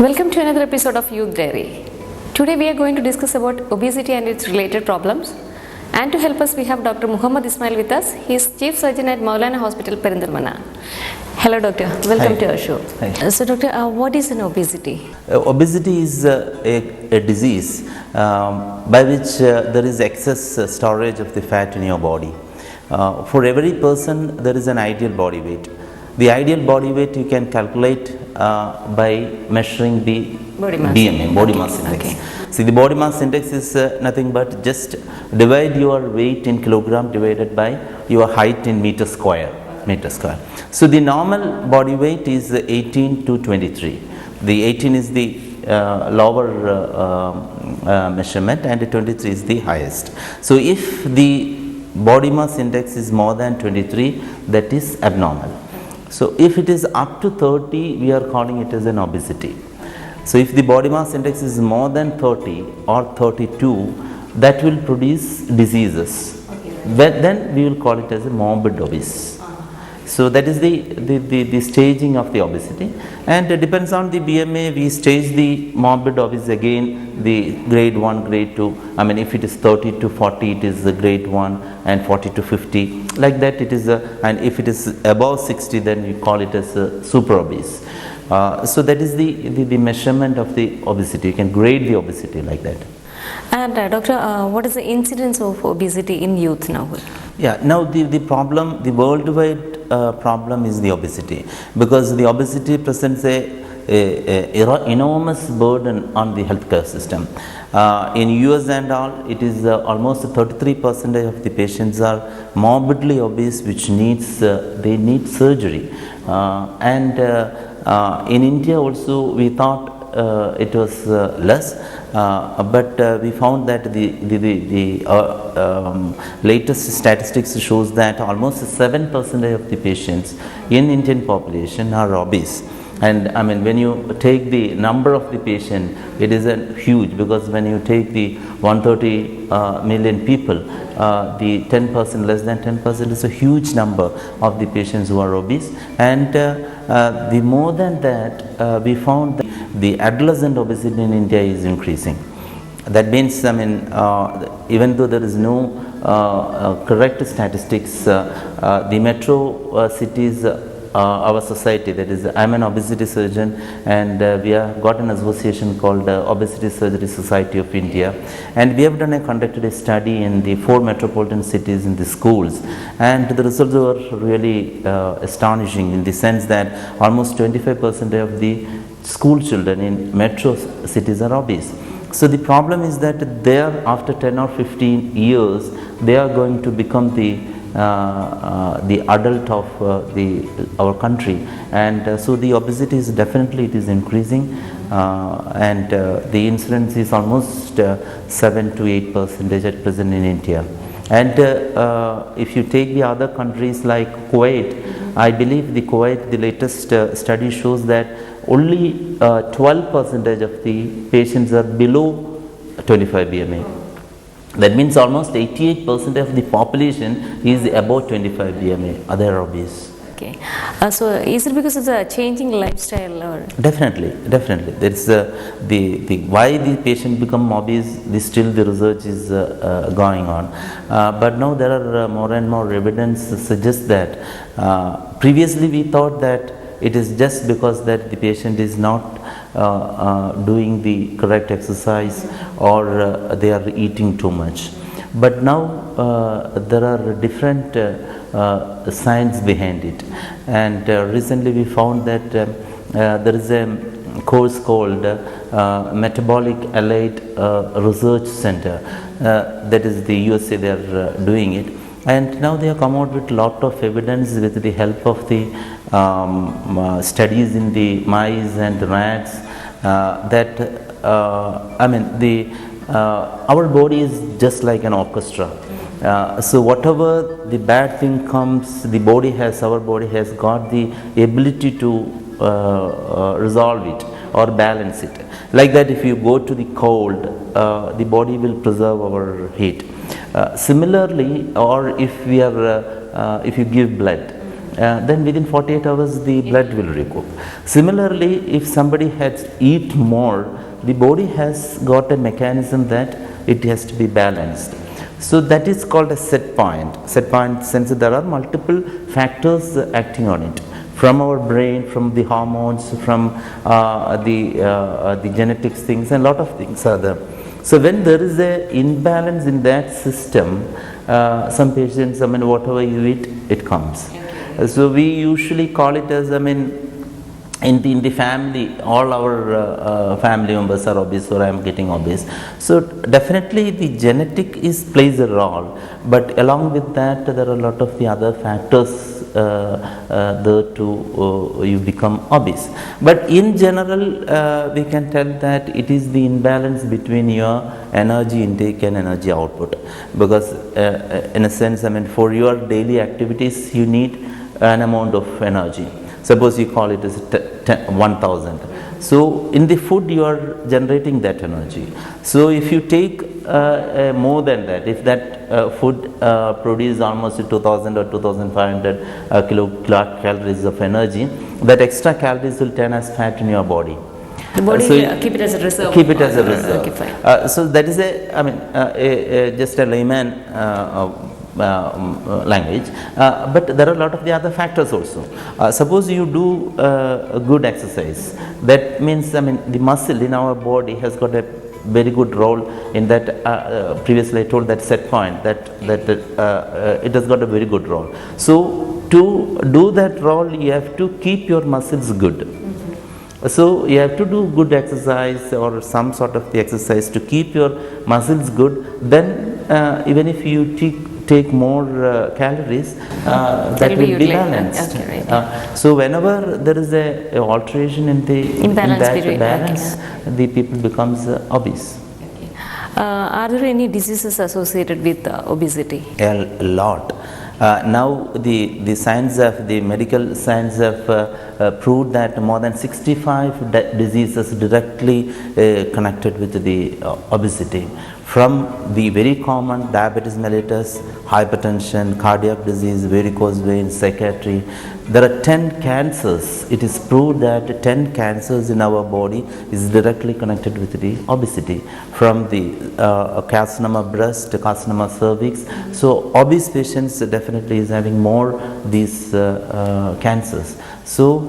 Welcome to another episode of Youth Diary. Today we are going to discuss about obesity and its related problems. And to help us we have Dr. Mohammed Ismail with us. He is Chief Surgeon at Moulana Hospital, Perinthalmanna. Hello Doctor, welcome to our show. Hi. So Doctor, what is an obesity? Obesity is a disease by which there is excess storage of the fat in your body. For every person there is an ideal body weight. The ideal body weight you can calculate by measuring the BMI, body mass index. Okay. See, the body mass index is nothing but just divide your weight in kilogram divided by your height in meter square. So the normal body weight is 18 to 23. The 18 is the lower measurement and the 23 is the highest. So if the body mass index is more than 23, that is abnormal. So if it is up to 30, we are calling it as an obesity. So if the body mass index is more than 30 or 32, that will produce diseases. But then we will call it as a morbid obese. So that is the staging of the obesity, and it depends on the BMI. We stage the morbid obese again, the grade 1, grade 2. I mean, if it is 30 to 40, it is the grade 1, and 40 to 50. Like that, it is and if it is above 60, then we call it as a super obese. So that is the measurement of the obesity. You can grade the obesity like that. And Doctor, what is the incidence of obesity in youth now? Yeah, now the problem, the worldwide problem is the obesity, because the obesity presents a enormous burden on the healthcare system. In US and all, it is almost 33% of the patients are morbidly obese, which needs they need surgery. In India also, we thought it was less. But we found that the latest statistics shows that almost 7% of the patients in Indian population are obese. And I mean, when you take the number of the patient, it is a huge, because when you take the 130 million people, the 10%, less than 10% is a huge number of the patients who are obese. And the more than that, we found that the adolescent obesity in India is increasing. That means, I mean, even though there is no correct statistics, the metro cities, our society, that is, I am an obesity surgeon, and we have got an association called Obesity Surgery Society of India, and we have conducted a study in the 4 metropolitan cities in the schools, and the results were really astonishing, in the sense that almost 25% of the school children in metro cities are obese. So the problem is that there, after 10 or 15 years, they are going to become the adult of our country, and so the obesity is definitely, it is increasing, and the incidence is almost 7 to 8% at present in India. And if you take the other countries like Kuwait, I believe the Kuwait, the latest study shows that only 12% of the patients are below 25 BMI. That means almost 88% of the population is above 25 BMI, other obese. Okay. So is it because of the changing lifestyle, or? Definitely. There is the why the patient become obese. Still the research is going on, but now there are more and more evidence suggests that previously we thought that it is just because that the patient is not doing the correct exercise, or they are eating too much. But now there are different science behind it, and recently we found that there is a course called Metabolic Allied Research Center, that is the USA, they are doing it, and now they have come out with lot of evidence with the help of the studies in the mice and the rats, that I mean, our body is just like an orchestra. So whatever the bad thing comes, our body has got the ability to resolve it or balance it. Like that, if you go to the cold, the body will preserve our heat. Similarly, or if you give blood, then within 48 hours the blood will recoup. Similarly, if somebody has eat more, the body has got a mechanism that it has to be balanced. So that is called a set point. Set point since there are multiple factors acting on it, from our brain, from the hormones, from the genetics things, and a lot of things are there. So when there is a imbalance in that system, some patients, whatever you eat, it comes. So we usually call it as, in the family, all our family members are obese, or I am getting obese. So definitely the genetic plays a role, but along with that there are a lot of the other factors there to you become obese. But in general, we can tell that it is the imbalance between your energy intake and energy output, because in a sense, for your daily activities you need an amount of energy. Suppose you call it as 1000. So in the food you are generating that energy. So if you take more than that, if that food produces almost 2000 or 2500 kilocalories of energy, that extra calories will turn as fat in your body. The body keep it as a reserve. Keep it as a reserve. Okay, fine. So that is just a layman language, but there are a lot of the other factors also. Suppose you do a good exercise, that means the muscle in our body has got a very good role in that. Previously I told that set point that it has got a very good role. So to do that role, you have to keep your muscles good. So you have to do good exercise or some sort of the exercise to keep your muscles good. Then even if you take more calories, that will be balanced. Okay, right. So whenever there is a alteration in the balance, the people becomes obese. Okay. Are there any diseases associated with obesity? A lot. Now the science of the medical science have proved that more than 65 diseases directly connected with the obesity, from the very common diabetes mellitus, hypertension, cardiac disease, varicose veins, psychiatry. There are 10 cancers. It is proved that 10 cancers in our body is directly connected with the obesity, from the carcinoma breast, carcinoma cervix. So obese patients definitely is having more these cancers. So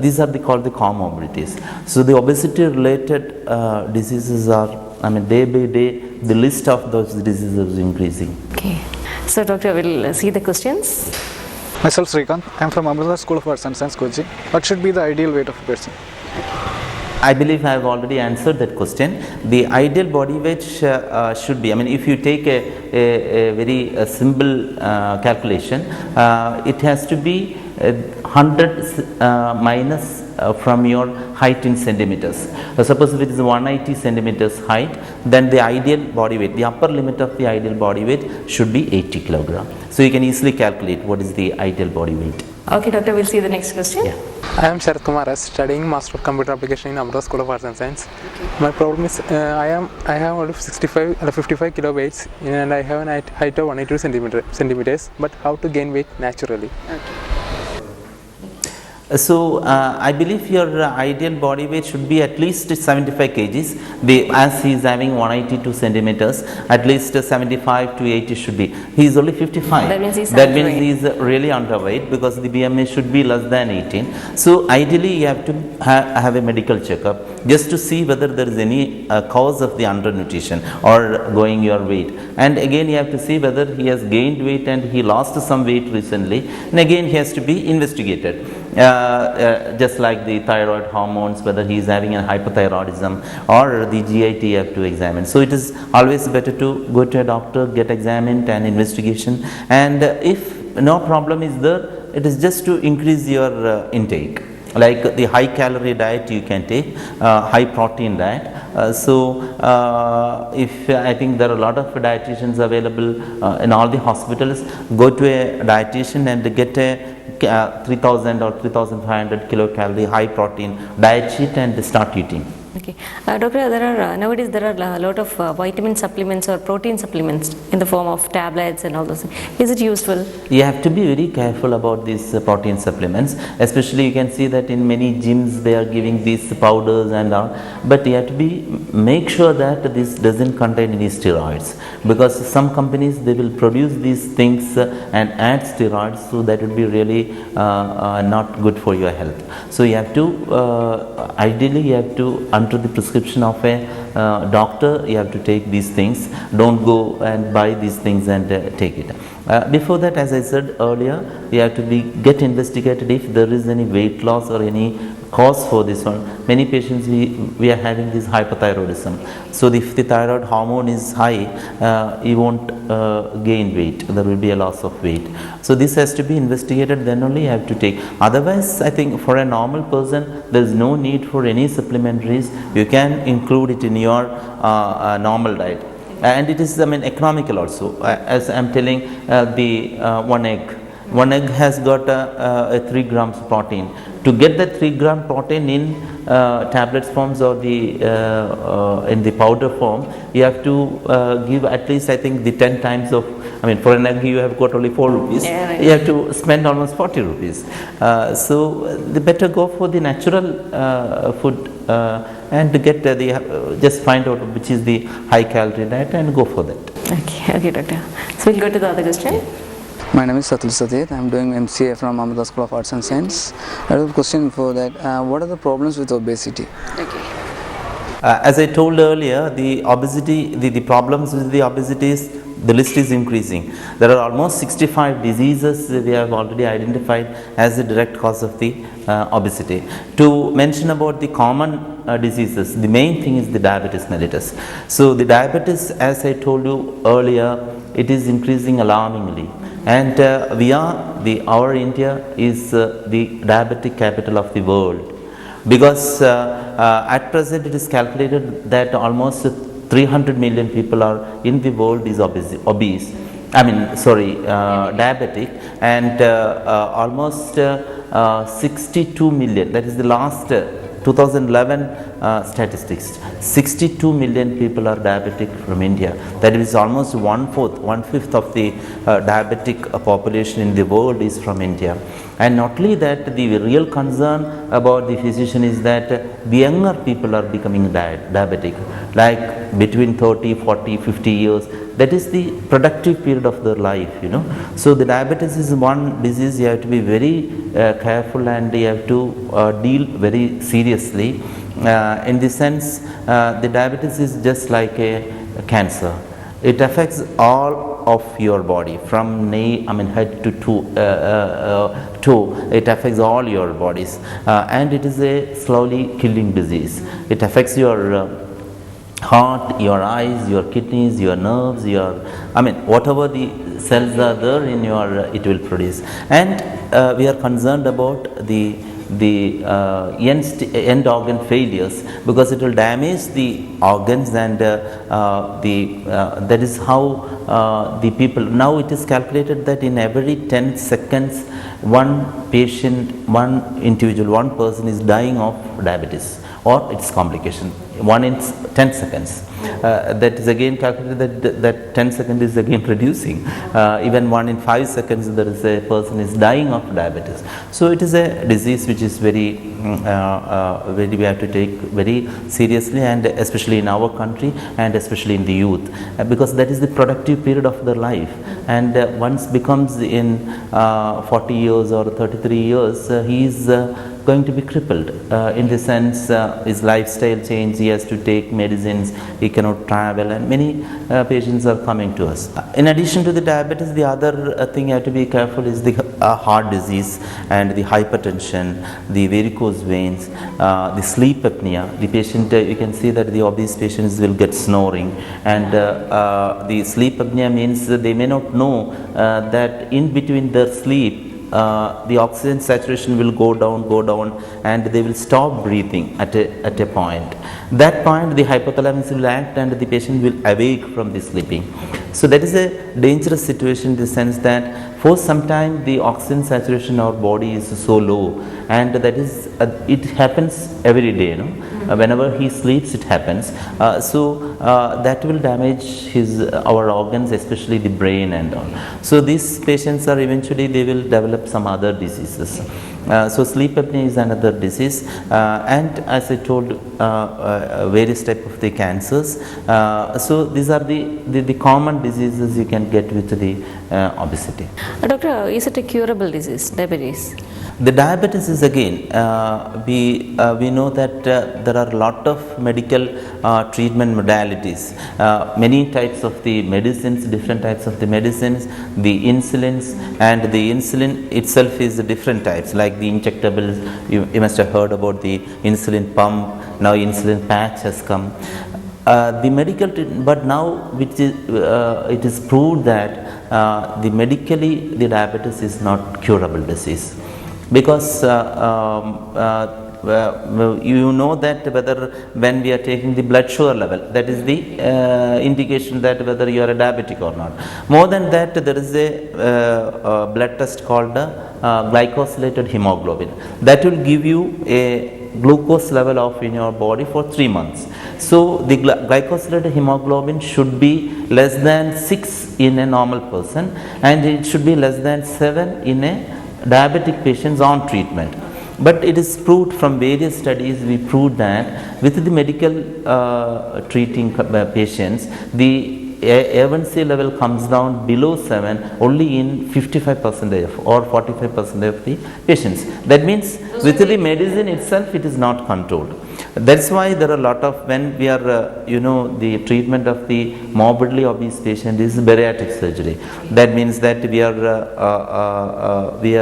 these are called the comorbidities. So the obesity related diseases are, day by day the list of those diseases is increasing. Okay. So doctor, we'll see the questions. Myself Srikanth, I am from Moulana School of Arts and Science, Kochi. What should be the ideal weight of a person? I believe I have already answered that question. The ideal body weight should be, if you take a very simple calculation, it has to be 100 minus from your height in centimeters. Suppose if it is 180 centimeters height, then the ideal body weight, the upper limit of the ideal body weight should be 80 kilogram. So you can easily calculate what is the ideal body weight. Okay, doctor, we'll see the next question. Yeah. I am Sharat Kumar, studying Master of Computer Application in Moulana School of Arts and Science. My problem is I have only 55 kilo weights and I have a height of 182 centimeters. But how to gain weight naturally? So I believe your ideal body weight should be at least 75 kgs. As he is having 182 centimeters, at least 75 to 80 should be. He is only 55. That means he is really underweight, because the BMI should be less than 18. So ideally you have to have a medical checkup just to see whether there is any cause of the undernutrition or going your weight. And again you have to see whether he has gained weight and he lost some weight recently. And again he has to be investigated. Just like the thyroid hormones, whether he is having a hypothyroidism or the GIT, you have to examine. So it is always better to go to a doctor, get examined and investigation, and if no problem is there, it is just to increase your intake. Like the high calorie diet you can take, high protein diet. If I think there are a lot of dietitians available in all the hospitals, go to a dietitian and get a 3000 or 3500 kilocalorie high protein diet sheet and start eating. Okay. Doctor, nowadays there are a lot of vitamin supplements or protein supplements in the form of tablets and all those things. Is it useful? You have to be very careful about these protein supplements, especially you can see that in many gyms they are giving these powders and all, but you have to make sure that this doesn't contain any steroids, because some companies they will produce these things and add steroids, so that would be really not good for your health. So you have to ideally you have to, under the prescription of a doctor, you have to take these things. Don't go and buy these things and take it. Before that, as I said earlier, we have to get investigated if there is any weight loss or any cause for this one. Many patients we are having this hypothyroidism. So if the thyroid hormone is high, you won't gain weight. There will be a loss of weight. So this has to be investigated. Then only you have to take. Otherwise, I think for a normal person, there is no need for any supplementaries. You can include it in your normal diet. And it is, I mean, economical also. As I am telling, the one egg has got a 3 grams protein. To get that 3 gram protein in tablets forms or in the powder form, you have to give at least, I think, the 10 times of, I mean, for an egg you have got only 4 rupees. Yeah, right. You have to spend almost 40 rupees. So the better go for the natural food and get just find out which is the high calorie diet and go for that. Okay, doctor. So we'll go to the other question. My name is Satul Sadet. I am doing MCA from Mohammed School of Arts and Science. I have a question before that. What are the problems with obesity? Okay. As I told earlier, the obesity, the problems with the obesity is, the list is increasing. There are almost 65 diseases we have already identified as the direct cause of the obesity. To mention about the common diseases, the main thing is the diabetes mellitus. So the diabetes, as I told you earlier, it is increasing alarmingly. And our India is the diabetic capital of the world, because at present it is calculated that almost 300 million people are in the world is obese. I mean, sorry, diabetic, and almost 62 million. That is the last 2011 statistics. 62 million people are diabetic from India. That is almost one-fifth of the diabetic population in the world is from India. And not only that, the real concern about the physician is that the younger people are becoming diabetic, like between 30, 40, 50 years. That is the productive period of their life, you know. So the diabetes is one disease you have to be very careful, and you have to deal very seriously. In the sense, the diabetes is just like a cancer. It affects all of your body, from head to toe. It affects all your bodies, and it is a slowly killing disease. It affects your heart, your eyes, your kidneys, your nerves, whatever the cells are there in your, it will produce. And we are concerned about the end organ failures, because it will damage the organs, and that is how the people, now it is calculated that in every 10 seconds one person is dying of diabetes or its complication. 1 in 10 seconds. That is again calculated that 10 seconds is again reducing. Even 1 in 5 seconds there is a person is dying of diabetes. So it is a disease which is very we have to take very seriously, and especially in our country, and especially in the youth, because that is the productive period of their life. And once becomes in 40 years or 33 years, he is going to be crippled, in the sense his lifestyle change, he has to take medicines, he cannot travel, and many patients are coming to us. In addition to the diabetes, the other thing you have to be careful is the heart disease and the hypertension, the varicose veins, the sleep apnea. The patient, you can see that the obese patients will get snoring, and the sleep apnea means they may not know that in between their sleep the oxygen saturation will go down, and they will stop breathing at a point. That point, the hypothalamus will act, and the patient will awake from the sleeping. So that is a dangerous situation in the sense that for some time the oxygen saturation in our body is so low, and that is it happens every day, whenever he sleeps it happens. That will damage our organs, especially the brain and all. So these patients are eventually they will develop some other diseases. So sleep apnea is another disease, and as I told, various type of the cancers. So these are the common diseases you can get with the obesity. Doctor, is it a curable disease, diabetes? The diabetes is again, we know that there are a lot of medical treatment modalities, many types of the medicines, different types of the medicines, the insulins, and the insulin itself is different types, like the injectables. You must have heard about the insulin pump. Now insulin patch has come. The medical treatment, but now it is proved that the medically the diabetes is not curable disease, because you know that whether when we are taking the blood sugar level, that is the indication that whether you are a diabetic or not. More than that, there is a blood test called glycosylated hemoglobin that will give you a glucose level of in your body for 3 months. So the glycosylated hemoglobin should be less than 6 in a normal person, and it should be less than 7 in a diabetic patients on treatment. But it is proved from various studies, we proved that with the medical treating patients, the A1C level comes down below 7 only in 55% or 45% of the patients. That means with the medicine itself it is not controlled. That's why there are a lot of, when we are the treatment of the morbidly obese patient is bariatric surgery. That means that we are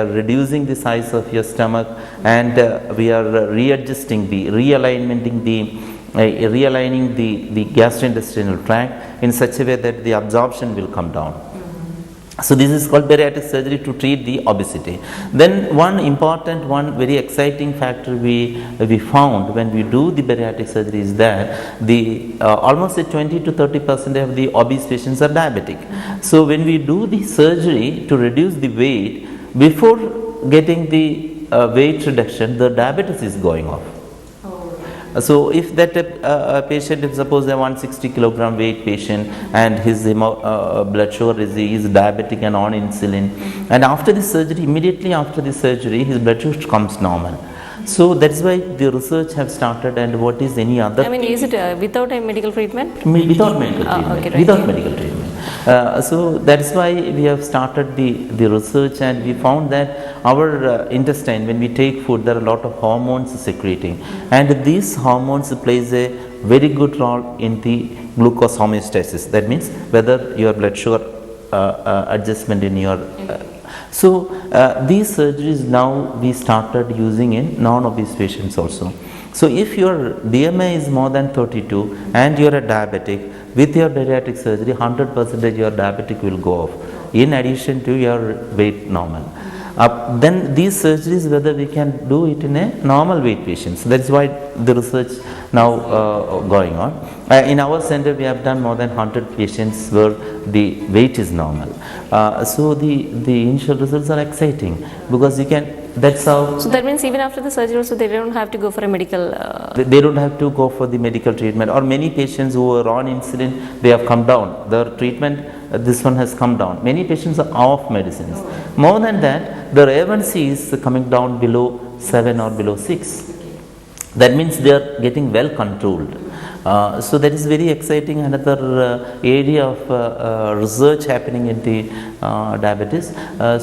reducing the size of your stomach, and we are readjusting realigning the gastrointestinal tract in such a way that the absorption will come down. So this is called bariatric surgery to treat the obesity. Then one important, one very exciting factor we found when we do the bariatric surgery is that the almost 20 to 30% of the obese patients are diabetic. So when we do the surgery to reduce the weight, before getting the weight reduction, the diabetes is going off. So if that patient, if suppose a 160 kilogram weight patient and his blood sugar is diabetic and on insulin, and after the surgery, immediately after the surgery, his blood sugar comes normal. So that's why the research have started. And what is any other? I mean, is it without a medical treatment? Without medical treatment. Okay, right. Without medical treatment. So that's why we have started the research, and we found that our intestine, when we take food, there are a lot of hormones secreting, and these hormones plays a very good role in the glucose homeostasis. That means whether your blood sugar adjustment in your these surgeries now we started using in non-obese patients also. So if your BMI is more than 32 and you are a diabetic, with your bariatric surgery 100% your diabetic will go off, in addition to your weight normal. Then these surgeries, whether we can do it in a normal weight patients. That's why the research now going on. In our center we have done more than 100 patients where the weight is normal. So the initial results are exciting, because you can, that's how. So that means even after the surgery also they don't have to go for a medical they don't have to go for the medical treatment. Or many patients who are on insulin, they have come down, their treatment this one has come down. Many patients are off medicines. More than that, their A1C is coming down below 7 or below 6. That means they are getting well controlled. So that is very exciting, another area of research happening in the diabetes.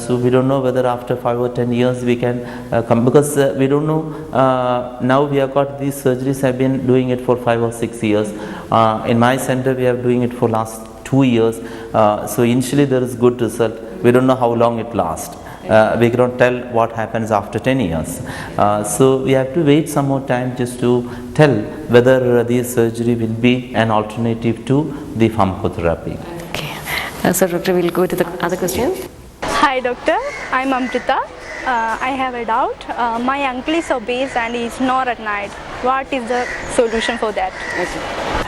So we don't know whether after 5 or 10 years we can come, because we don't know. Now we have got these surgeries, have been doing it for 5 or 6 years. In my center we are doing it for last 2 years. So initially there is good result. We don't know how long it lasts. We cannot tell what happens after 10 years. So we have to wait some more time just to tell whether this surgery will be an alternative to the pharmacotherapy. Okay. So doctor, we'll go to the other question. Hi doctor, I'm Amrita. I have a doubt. My uncle is obese and he is not at night. What is the solution for that? Okay.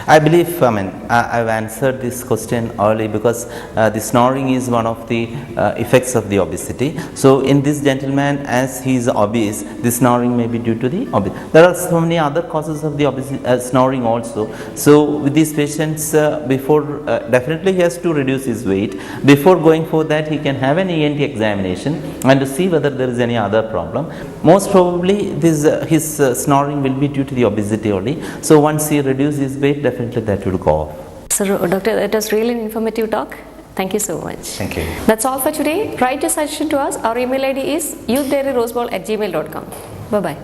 I believe, I've answered this question early because the snoring is one of the effects of the obesity. So, in this gentleman, as he is obese, the snoring may be due to the obesity. There are so many other causes of the snoring also. So, with these patients, definitely he has to reduce his weight. Before going for that, he can have an ENT examination and to see whether there is any other problem. Most probably, his snoring will be due to the obesity only. So, once he reduces his weight, definitely that will go off. So, Doctor, that was really an informative talk. Thank you so much. Thank you. That's all for today. Write your suggestion to us. Our email ID is youthdiaryroseball@gmail.com. Bye-bye.